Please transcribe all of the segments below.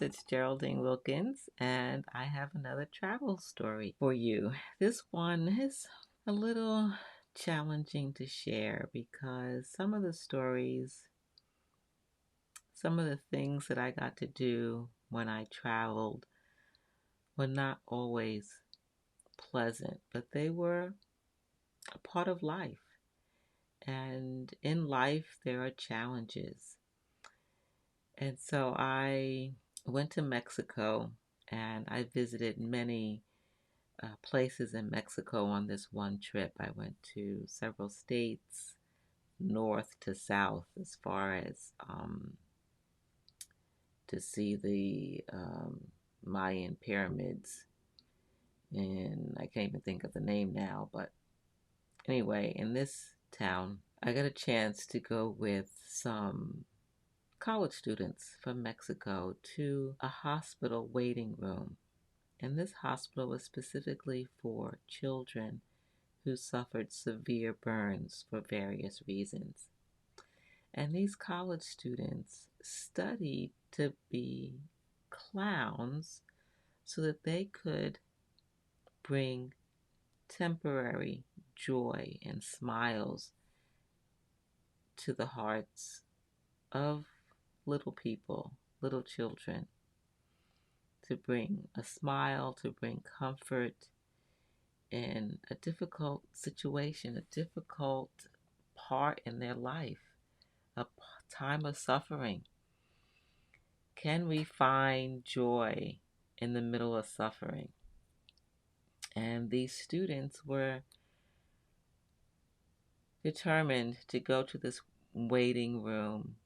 It's Geraldine Wilkins, and I have another travel story for you. This one is a little challenging to share because some of the things that I got to do when I traveled were not always pleasant, but they were a part of life. And in life, there are challenges. And so I went to Mexico and I visited many places in Mexico on this one trip. I went to several states, north to south, as far as to see the Mayan pyramids. And I can't even think of the name now, but anyway, in this town, I got a chance to go with some college students from Mexico to a hospital waiting room. And this hospital was specifically for children who suffered severe burns for various reasons. And these college students studied to be clowns so that they could bring temporary joy and smiles to the hearts of little people, little children, to bring a smile, to bring comfort in a difficult situation, a difficult part in their life, a time of suffering. Can we find joy in the middle of suffering? And these students were determined to go to this waiting room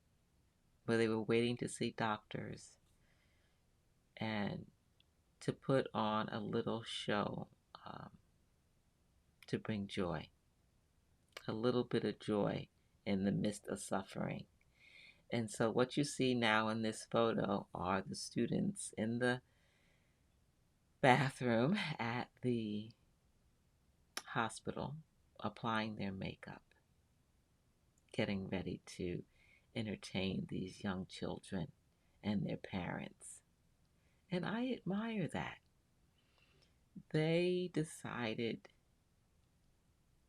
where they were waiting to see doctors and to put on a little show um, to bring joy, a little bit of joy in the midst of suffering. And so, what you see now in this photo are the students in the bathroom at the hospital applying their makeup, getting ready to entertain these young children and their parents. And I admire that. They decided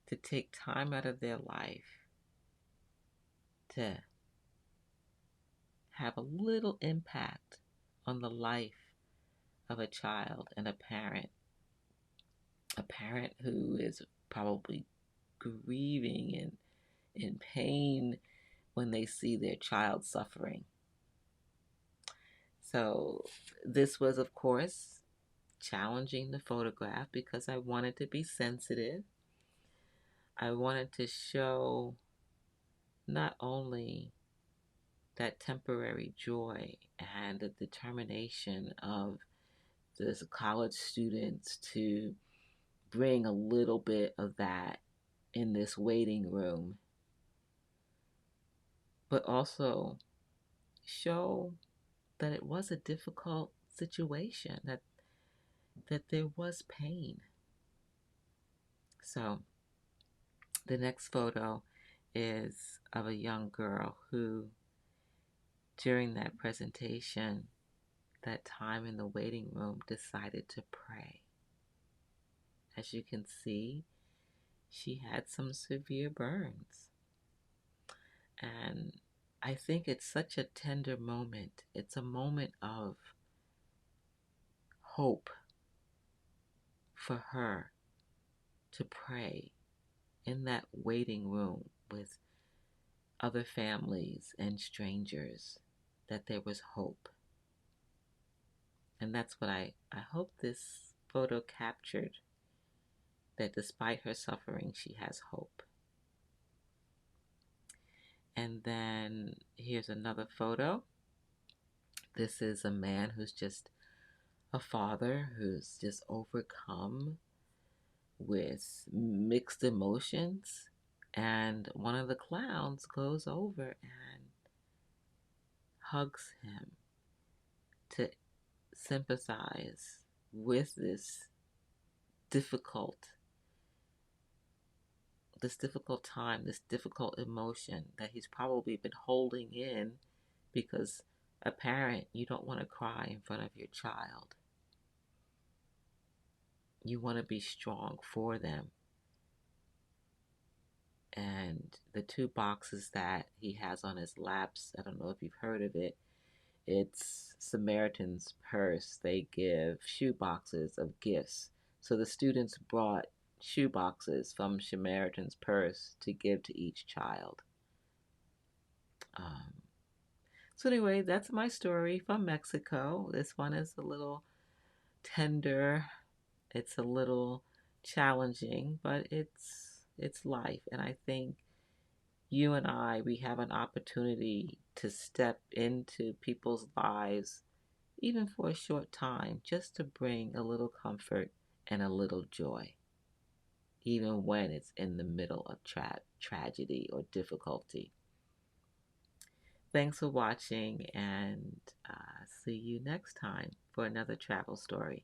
to take time out of their life to have a little impact on the life of a child and a parent who is probably grieving and in pain when they see their child suffering. So, this was, of course, challenging to photograph because I wanted to be sensitive. I wanted to show not only that temporary joy and the determination of the college students to bring a little bit of that in this waiting room, but also show that it was a difficult situation, that there was pain. So the next photo is of a young girl who, during that presentation, that time in the waiting room, decided to pray. As you can see, she had some severe burns. And I think it's such a tender moment. It's a moment of hope for her to pray in that waiting room with other families and strangers, that there was hope. And that's what I hope this photo captured, that despite her suffering, she has hope. And then here's another photo. This is a man who's just a father who's just overcome with mixed emotions. And one of the clowns goes over and hugs him to sympathize with difficult this difficult time, this difficult emotion that he's probably been holding in because a parent, you don't want to cry in front of your child. You want to be strong for them. And the two boxes that he has on his laps, I don't know if you've heard of it, it's Samaritan's Purse. They give shoe boxes of gifts. So the students brought shoe boxes from Samaritan's Purse to give to each child. Um, so anyway, that's my story from Mexico. This one is a little tender. It's a little challenging, but it's life. And I think you and I, we have an opportunity to step into people's lives, even for a short time, just to bring a little comfort and a little joy, even when it's in the middle of tragedy or difficulty. Thanks for watching, and see you next time for another travel story.